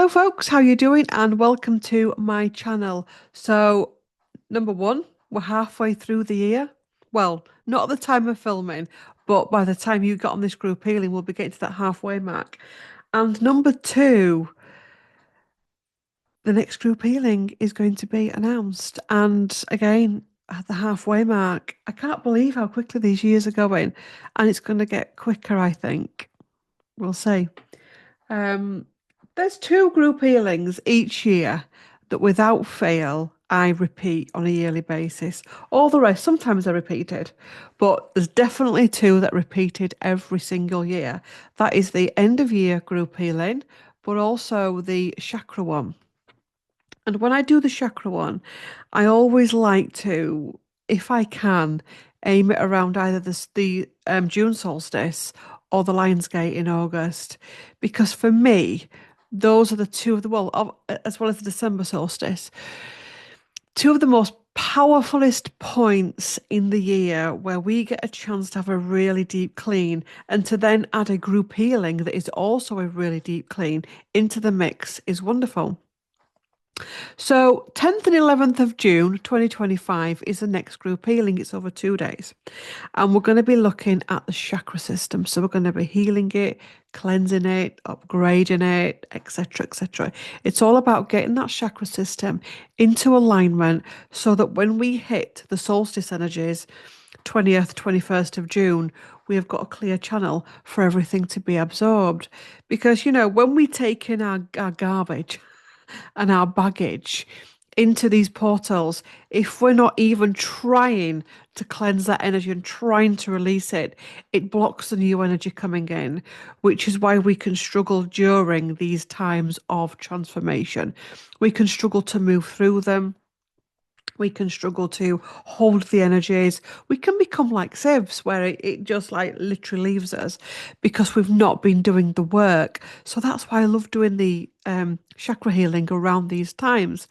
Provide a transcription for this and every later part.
Hello folks, how you doing? And welcome to my channel. So, number one, we're halfway through the year. Well, not at the time of filming, but by the time you get on this group healing, we'll be getting to that halfway mark. And number two, the next group healing is going to be announced. And again, at the halfway mark, I can't believe how quickly these years are going. And it's going to get quicker, I think. We'll see. Um, there's two group healings each year that without fail I repeat on a yearly basis. All the rest, sometimes they're repeated, but there's definitely two that repeated every single year. That is the end of year group healing, but also the chakra one. And when I do the chakra one, I always like to, if I can, aim it around either the June solstice or the Lion's Gate in August, because for me, those are the two of the as well as the December solstice, two of the most powerfulest points in the year where we get a chance to have a really deep clean and to then add a group healing that is also a really deep clean into the mix is wonderful. So 10th and 11th of June 2025 is the next group healing. It's over 2 days. And we're going to be looking at the chakra system. So we're going to be healing it, cleansing it, upgrading it, etc., etc. It's all about getting that chakra system into alignment so that when we hit the solstice energies, 20th, 21st of June, we have got a clear channel for everything to be absorbed. Because, when we take in our garbage, and our baggage into these portals, if we're not even trying to cleanse that energy and trying to release it, it blocks the new energy coming in, which is why we can struggle during these times of transformation. We can struggle to move through them. We can struggle to hold the energies. We can become like sieves where it just like literally leaves us because we've not been doing the work. So that's why I love doing the chakra healing around these times.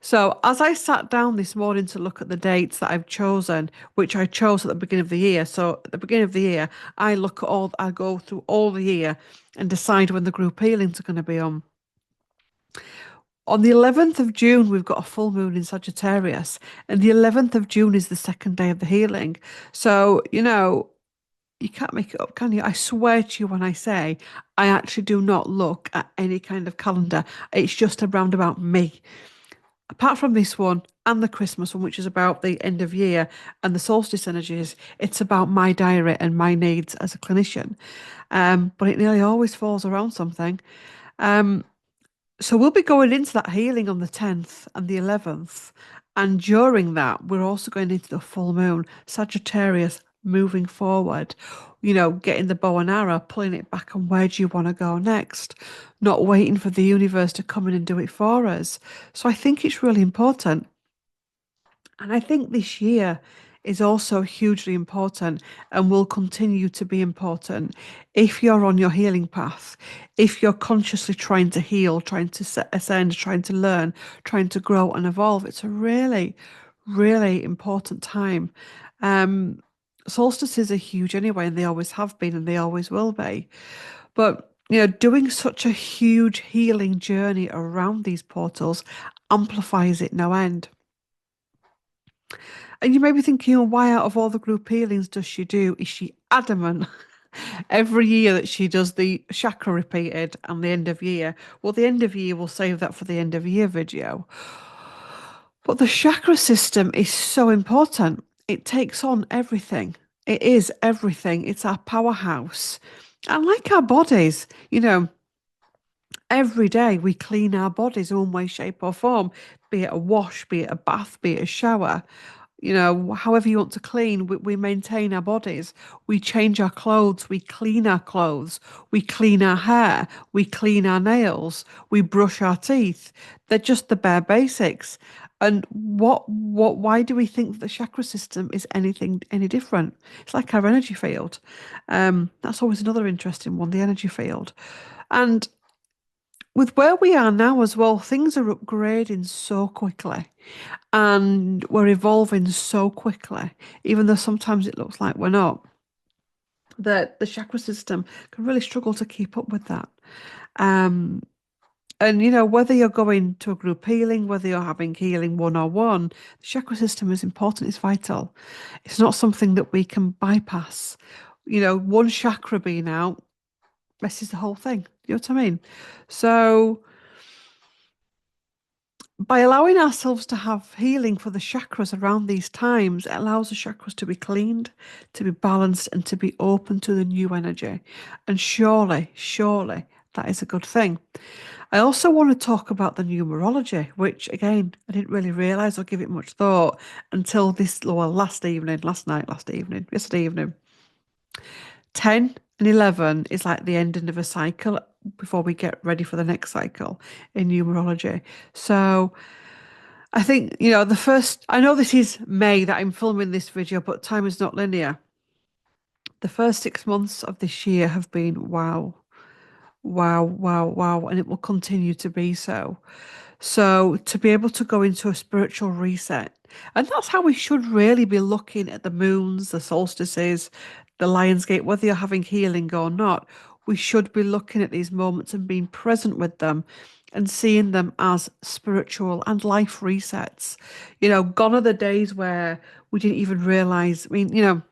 So as I sat down this morning to look at the dates that I've chosen, which I chose at the beginning of the year. So at the beginning of the year, I go through all the year and decide when the group healings are going to be on. On the 11th of June, we've got a full moon in Sagittarius, and the 11th of June is the second day of the healing. So, you can't make it up, can you? I swear to you when I say I actually do not look at any kind of calendar. It's just around about me. Apart from this one and the Christmas one, which is about the end of year and the solstice energies, it's about my diary and my needs as a clinician. But it nearly always falls around something. Um, so we'll be going into that healing on the 10th and the 11th. And during that, we're also going into the full moon, Sagittarius moving forward, getting the bow and arrow, pulling it back on where do you want to go next, not waiting for the universe to come in and do it for us. So I think it's really important. And I think this year is also hugely important and will continue to be important if you're on your healing path, if you're consciously trying to heal, trying to ascend, trying to learn, trying to grow and evolve. It's a really, really important time. Solstices are huge anyway, and they always have been and they always will be. But doing such a huge healing journey around these portals amplifies it no end. And you may be thinking, why out of all the group healings does she do? Is she adamant every year that she does the chakra repeated and the end of year? Well, the end of year, we'll save that for the end of year video. But the chakra system is so important. It takes on everything. It is everything. It's our powerhouse. And like our bodies, every day we clean our bodies in one way, shape, or form, be it a wash, be it a bath, be it a shower. However you want to clean, we maintain our bodies. We change our clothes, we clean our clothes, we clean our hair, we clean our nails, we brush our teeth. They're just the bare basics. And why do we think that the chakra system is any different? It's like our energy field. That's always another interesting one, the energy field. And with where we are now as well, things are upgrading so quickly and we're evolving so quickly, even though sometimes it looks like we're not, that the chakra system can really struggle to keep up with that. Um, And whether you're going to a group healing, whether you're having healing one-on-one, the chakra system is important, it's vital. It's not something that we can bypass. One chakra being out messes the whole thing. You know what I mean? So by allowing ourselves to have healing for the chakras around these times, it allows the chakras to be cleaned, to be balanced, and to be open to the new energy. And surely, that is a good thing. I also want to talk about the numerology, which again, I didn't really realize or give it much thought until yesterday evening. 10 and 11 is like the ending of a cycle before we get ready for the next cycle in numerology. So I think, I know this is May that I'm filming this video, but time is not linear. The first 6 months of this year have been wow, wow, wow, wow, and it will continue to be so. So to be able to go into a spiritual reset, and that's how we should really be looking at the moons, the solstices, the Lionsgate, whether you're having healing or not, we should be looking at these moments and being present with them and seeing them as spiritual and life resets. Gone are the days where we didn't even realize. I mean,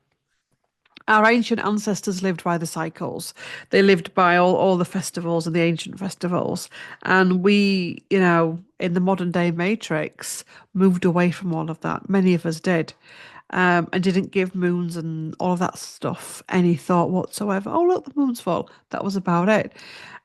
our ancient ancestors lived by the cycles. They lived by all the festivals and the ancient festivals. And we, in the modern day matrix, moved away from all of that. Many of us did. And didn't give moons and all of that stuff any thought whatsoever. Oh, look, the moon's full. That was about it.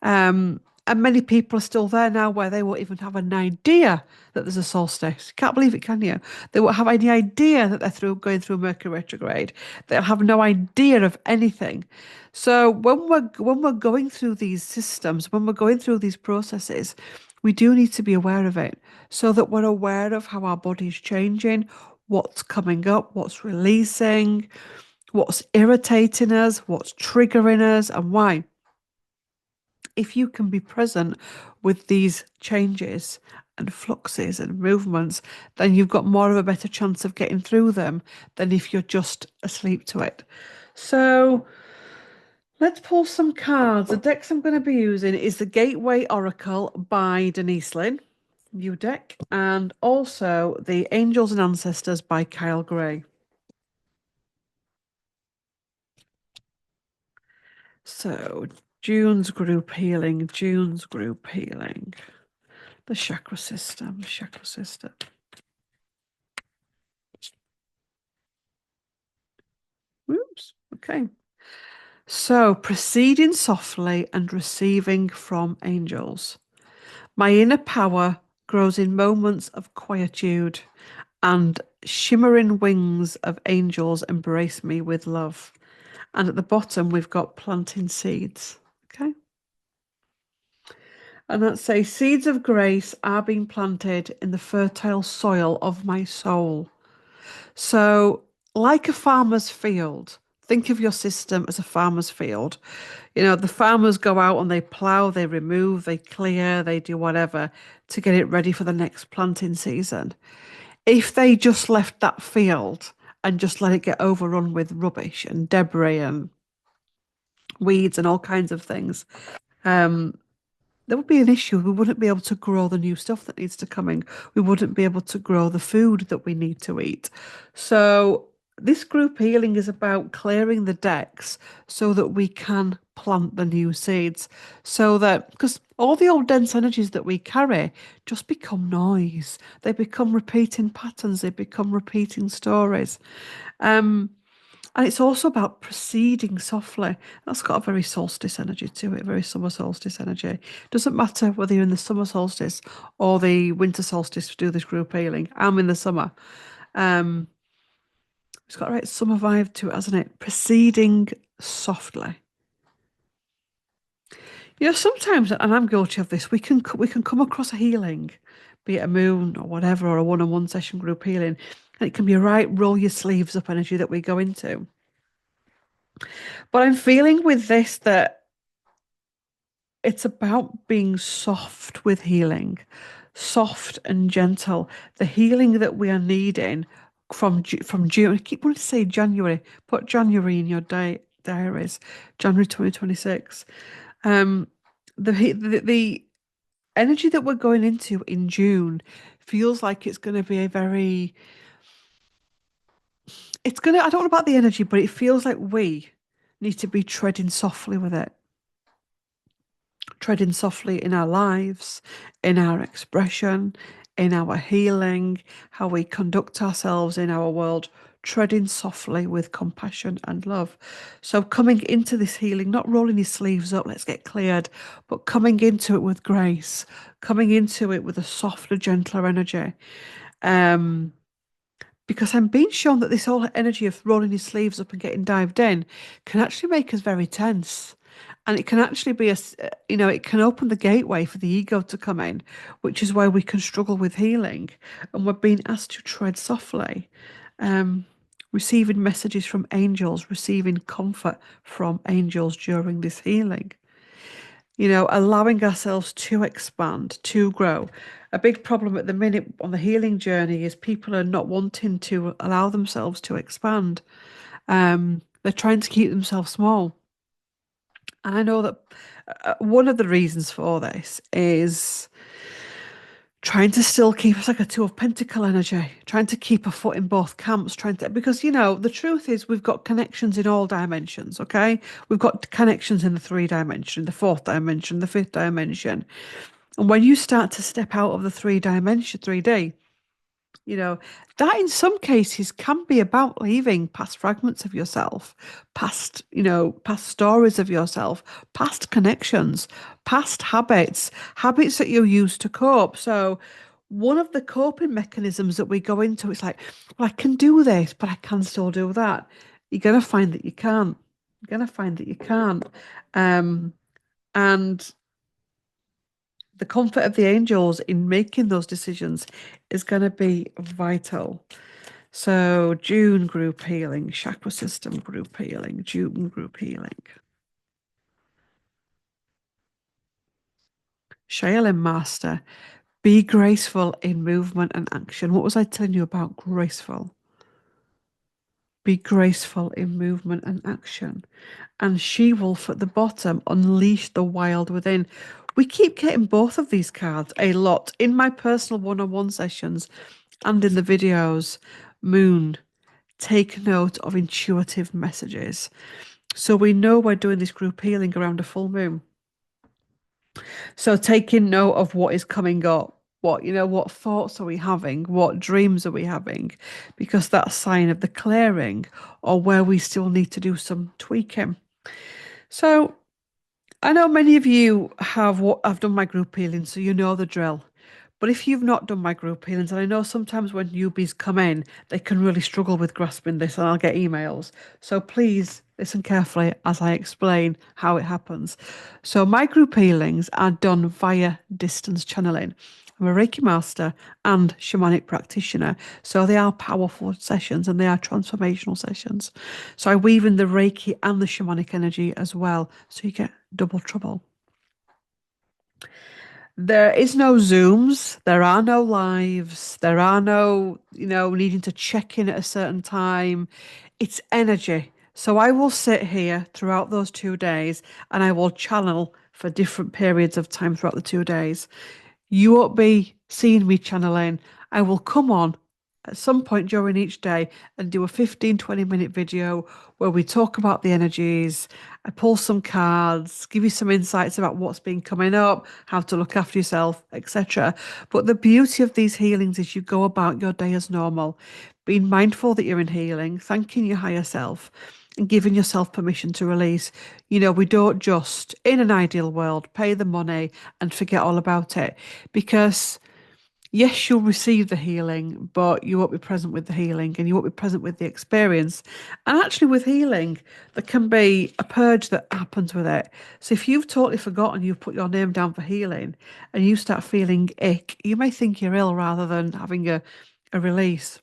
And many people are still there now where they won't even have an idea that there's a solstice. Can't believe it, can you? They won't have any idea that they're going through Mercury retrograde. They'll have no idea of anything. So when we're going through these systems, when we're going through these processes, we do need to be aware of it so that we're aware of how our body's changing, what's coming up, what's releasing, what's irritating us, what's triggering us, and why. If you can be present with these changes and fluxes and movements, then you've got more of a better chance of getting through them than if you're just asleep to it. So let's pull some cards. The decks I'm going to be using is the Gateway Oracle by Denise Lynn, new deck, and also the Angels and Ancestors by Kyle Gray. So June's group healing, the chakra system. Oops, okay. So proceeding softly and receiving from angels. My inner power grows in moments of quietude, and shimmering wings of angels embrace me with love. And at the bottom, we've got planting seeds. Okay. And that says, seeds of grace are being planted in the fertile soil of my soul. So, like a farmer's field, think of your system as a farmer's field. The farmers go out and they plow, they remove, they clear, they do whatever to get it ready for the next planting season. If they just left that field and just let it get overrun with rubbish and debris and weeds and all kinds of things, there would be an issue. We wouldn't be able to grow the new stuff that needs to come in. We wouldn't be able to grow the food that we need to eat. So this group healing is about clearing the decks so that we can plant the new seeds. So that, because all the old dense energies that we carry just become noise. They become repeating patterns. They become repeating stories. And it's also about proceeding softly. That's got a very solstice energy to it, very summer solstice energy. Doesn't matter whether you're in the summer solstice or the winter solstice to do this group healing. I'm in the summer. It's got a right summer vibe to it, hasn't it? Proceeding softly. Sometimes, and I'm guilty of this, we can come across a healing, be it a moon or whatever, or a one-on-one session group healing, and it can be a right roll your sleeves up energy that we go into. But I'm feeling with this that it's about being soft with healing, soft and gentle. The healing that we are needing from June. I keep wanting to say January. Put January in your diaries. January 2026. The energy that we're going into in June feels like it's going to be a very, it's going to, I don't know about the energy, but it feels like we need to be treading softly with it, treading softly in our lives, in our expression, in our healing, how we conduct ourselves in our world, treading softly with compassion and love. So, coming into this healing, not rolling your sleeves up, let's get cleared, but coming into it with grace, coming into it with a softer, gentler energy. Um, because I'm being shown that this whole energy of rolling your sleeves up and getting dived in can actually make us very tense. And it can actually be it can open the gateway for the ego to come in, which is why we can struggle with healing. And we're being asked to tread softly, um, receiving messages from angels, receiving comfort from angels during this healing. Allowing ourselves to expand, to grow. A big problem at the minute on the healing journey is people are not wanting to allow themselves to expand. They're trying to keep themselves small. And I know that one of the reasons for this is trying to still keep us like a two of pentacle energy, trying to keep a foot in both camps, trying to because the truth is we've got connections in all dimensions, okay? We've got connections in the three dimension, the fourth dimension, the fifth dimension. And when you start to step out of the three dimension, 3D, you know, that in some cases can be about leaving past fragments of yourself, past stories of yourself, past connections, past habits, habits that you use to cope. So, one of the coping mechanisms that we go into is like, well, I can do this, but I can still do that. You're going to find that you can't. You're going to find that you can't. Um, and the comfort of the angels in making those decisions is going to be vital. So, June group healing, chakra system group healing, June group healing. Shaolin Master, be graceful in movement and action. What was I telling you about graceful? Be graceful in movement and action. And She-Wolf at the bottom, unleash the wild within. We keep getting both of these cards a lot in my personal one-on-one sessions and in the videos. Moon, take note of intuitive messages. So we know we're doing this group healing around a full moon. So taking note of what is coming up, what thoughts are we having? What dreams are we having? Because that's a sign of the clearing or where we still need to do some tweaking. So I know many of you I've done my group healing, so you know the drill. But if you've not done my group healings, and I know sometimes when newbies come in, they can really struggle with grasping this, and I'll get emails. So please listen carefully as I explain how it happens. So my group healings are done via distance channeling. I'm a Reiki master and shamanic practitioner. So they are powerful sessions and they are transformational sessions. So I weave in the Reiki and the shamanic energy as well. So you get double trouble. There is no Zooms, there are no lives, there are no, needing to check in at a certain time. It's energy. So I will sit here throughout those 2 days and I will channel for different periods of time throughout the 2 days. You won't be seeing me channeling. I will come on at some point during each day and do a 15-20 minute video where we talk about the energies. I pull some cards, give you some insights about what's been coming up, how to look after yourself, etc. But the beauty of these healings is you go about your day as normal, being mindful that you're in healing, thanking your higher self, and giving yourself permission to release. We don't just, in an ideal world, pay the money and forget all about it because yes, you'll receive the healing, but you won't be present with the healing and you won't be present with the experience. And actually, with healing, there can be a purge that happens with it. So, if you've totally forgotten you've put your name down for healing and you start feeling ick, you may think you're ill rather than having a release.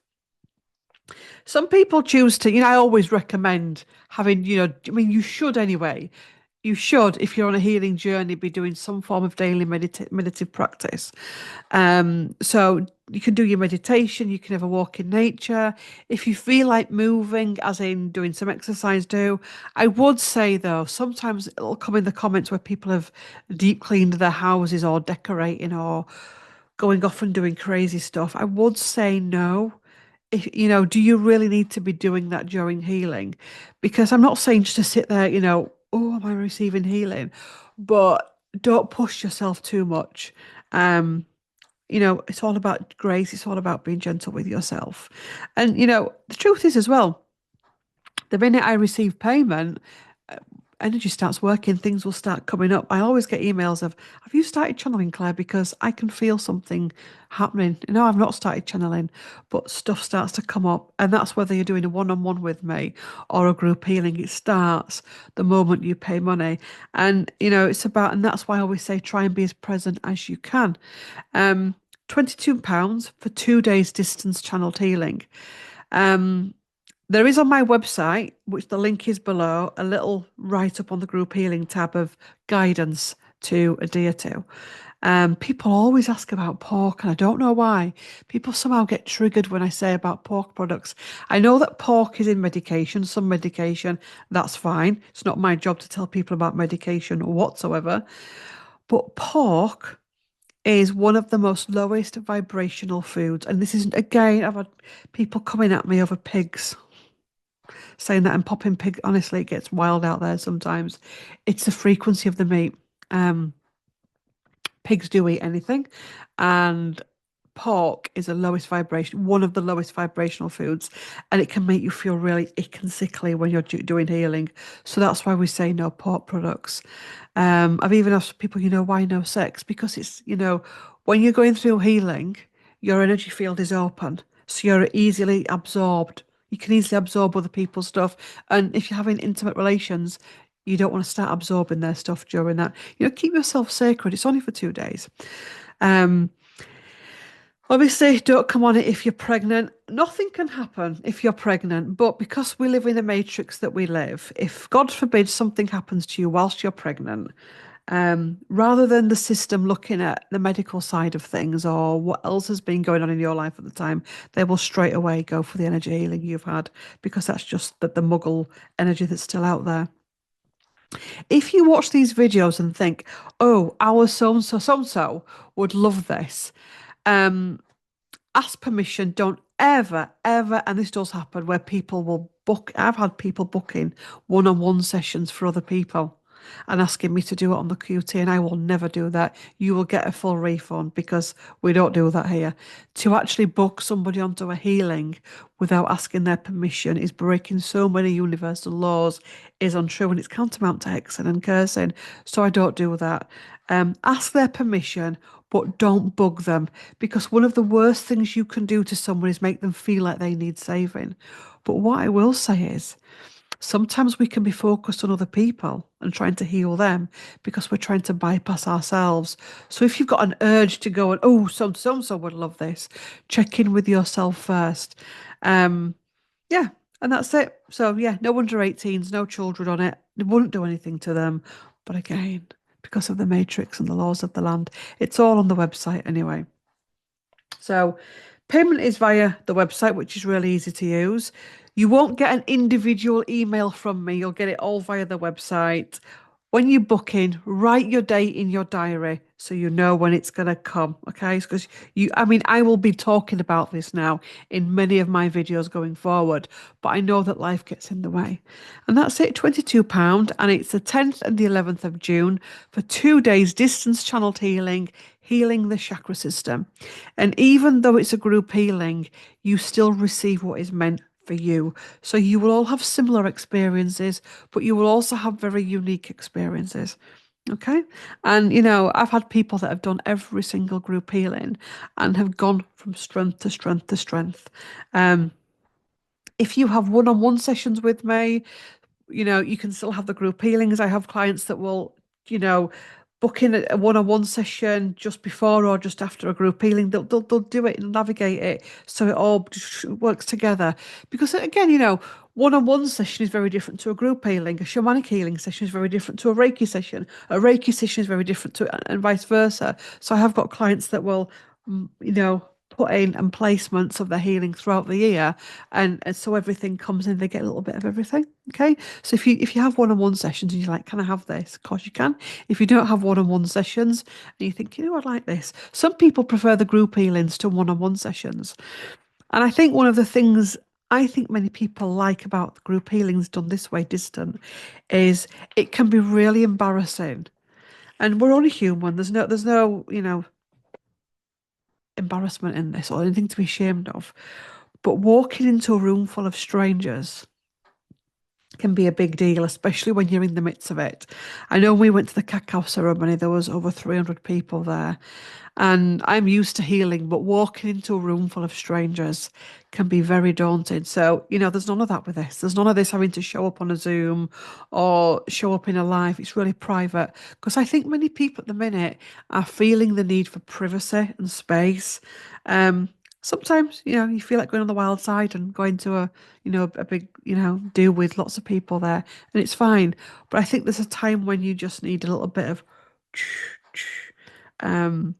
Some people choose to, I always recommend having, I mean, you should anyway. you should, if you're on a healing journey, be doing some form of daily meditative practice. So you can do your meditation, you can have a walk in nature. If you feel like moving, as in doing some exercise, do. I would say though, sometimes it'll come in the comments where people have deep cleaned their houses or decorating or going off and doing crazy stuff. I would say no. If, do you really need to be doing that during healing? Because I'm not saying just to sit there, oh, am I receiving healing? But don't push yourself too much. Um, it's all about grace. It's all about being gentle with yourself. And, the truth is as well, the minute I receive payment, uh, energy starts working, things will start coming up. I always get emails of, have you started channeling, Claire? Because I can feel something happening. No, I've not started channeling, but stuff starts to come up. And that's whether you're doing a one-on-one with me or a group healing. It starts the moment you pay money. And, it's about, and that's why I always say try and be as present as you can. Um, £22 for 2 days distance channeled healing. Um, there is on my website, which the link is below, a little write up on the group healing tab of guidance to adhere to. People always ask about pork, and I don't know why. People somehow get triggered when I say about pork products. I know that pork is in medication, some medication, that's fine. It's not my job to tell people about medication whatsoever. But pork is one of the most lowest vibrational foods. And this isn't, again, I've had people coming at me over pigs saying that I'm popping pig. Honestly, it gets wild out there sometimes. It's the frequency of the meat. Um, Pigs do eat anything, and pork is the lowest vibration, one of the lowest vibrational foods, and it can make you feel really ick and sickly when you're doing healing. So that's why we say no pork products. I've even asked people, why no sex? Because it's, when you're going through healing, your energy field is open, so you're easily absorbed. You can easily absorb other people's stuff, and if you're having intimate relations, you don't want to start absorbing their stuff during that. Keep yourself sacred. It's only for 2 days. Um, Obviously, don't come on it if you're pregnant. Nothing can happen if you're pregnant, but because we live in a matrix that we live, if God forbid something happens to you whilst you're pregnant, rather than the system looking at the medical side of things or what else has been going on in your life at the time, they will straight away go for the energy healing you've had because that's just the muggle energy that's still out there. If you watch these videos and think, oh, our so and so would love this, um, ask permission. Don't ever, ever, and this does happen where people will book. I've had people booking one-on-one sessions for other people and asking me to do it on the QT, and I will never do that. You will get a full refund because we don't do that here. To actually book somebody onto a healing without asking their permission is breaking so many universal laws, is untrue, and it's tantamount to hexing and cursing. So I don't do that. Ask their permission, but don't bug them because one of the worst things you can do to someone is make them feel like they need saving. But what I will say is, sometimes we can be focused on other people and trying to heal them because we're trying to bypass ourselves. So if you've got an urge to go and, oh, so would love this, check in with yourself first. Um, yeah, and that's it. So yeah, no under 18s, no children on it. It wouldn't do anything to them. But again, because of the matrix and the laws of the land, it's all on the website anyway. So payment is via the website, which is really easy to use. You won't get an individual email from me. You'll get it all via the website. When you book in, write your date in your diary so you know when it's going to come. Okay. Because I will be talking about this now in many of my videos going forward, but I know that life gets in the way. And that's it, £22. And it's the 10th and the 11th of June for 2 days distance channeled healing, healing the chakra system. And even though it's a group healing, you still receive what is meant for you. So you will all have similar experiences, but you will also have very unique experiences. Okay. And, I've had people that have done every single group healing and have gone from strength to strength to strength. Um, if you have one-on-one sessions with me, you can still have the group healings. I have clients that will, you know, book in a one-on-one session just before or just after a group healing. They'll do it and navigate it so it all just works together. Because again, One-on-one session is very different to a group healing. A shamanic healing session is very different to a Reiki session. A Reiki session is very different to, and vice versa. So I have got clients that will, put in and placements of their healing throughout the year, and so everything comes in. They get a little bit of everything. Okay, so if you have one-on-one sessions and you're like, can I have this? Of course you can. If you don't have one-on-one sessions and you think, I'd like this. Some people prefer the group healings to one-on-one sessions. And I think one of the things I think many people like about the group healings done this way, distant, is it can be really embarrassing. And we're only human. There's no, embarrassment in this or anything to be ashamed of. But walking into a room full of strangers can be a big deal, especially when you're in the midst of it. I know when we went to the cacao ceremony, there was over 300 people there. And I'm used to healing, but walking into a room full of strangers can be very daunting. So, there's none of that with this. There's none of this having to show up on a Zoom or show up in a live. It's really private. Because I think many people at the minute are feeling the need for privacy and space. Sometimes, you feel like going on the wild side and going to a big, do with lots of people there, and it's fine. But I think there's a time when you just need a little bit of um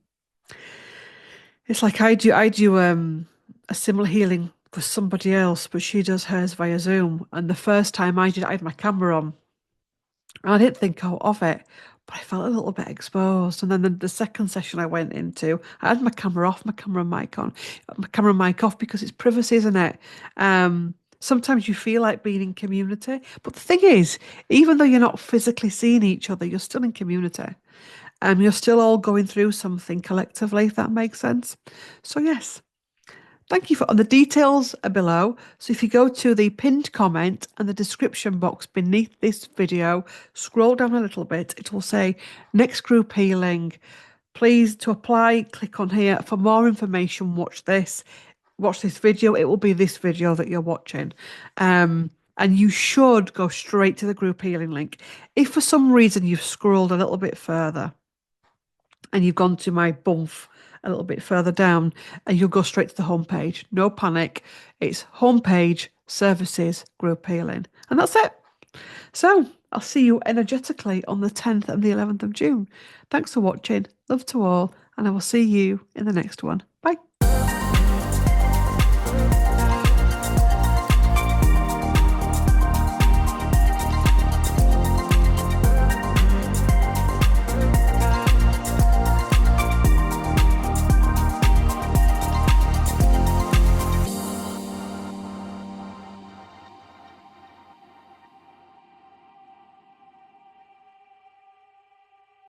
it's like I do a similar healing for somebody else, but she does hers via Zoom. And the first time I did it, I had my camera on. And I didn't think of it, but I felt a little bit exposed. And then the second session I went into, I had my camera off, my camera and mic on, my camera and mic off because it's privacy, isn't it? Sometimes you feel like being in community. But the thing is, even though you're not physically seeing each other, you're still in community. You're still all going through something collectively, if that makes sense. So yes, thank you for on the details are below. So if you go to the pinned comment and the description box beneath this video, scroll down a little bit, it will say next group healing. Please to apply, click on here. For more information, watch this video. It will be this video that you're watching. And you should go straight to the group healing link. If for some reason you've scrolled a little bit further, and you've gone to my bump a little bit further down and you'll go straight to the homepage. No panic. It's homepage, services, group healing. And that's it. So I'll see you energetically on the 10th and the 11th of June. Thanks for watching. Love to all. And I will see you in the next one. Bye.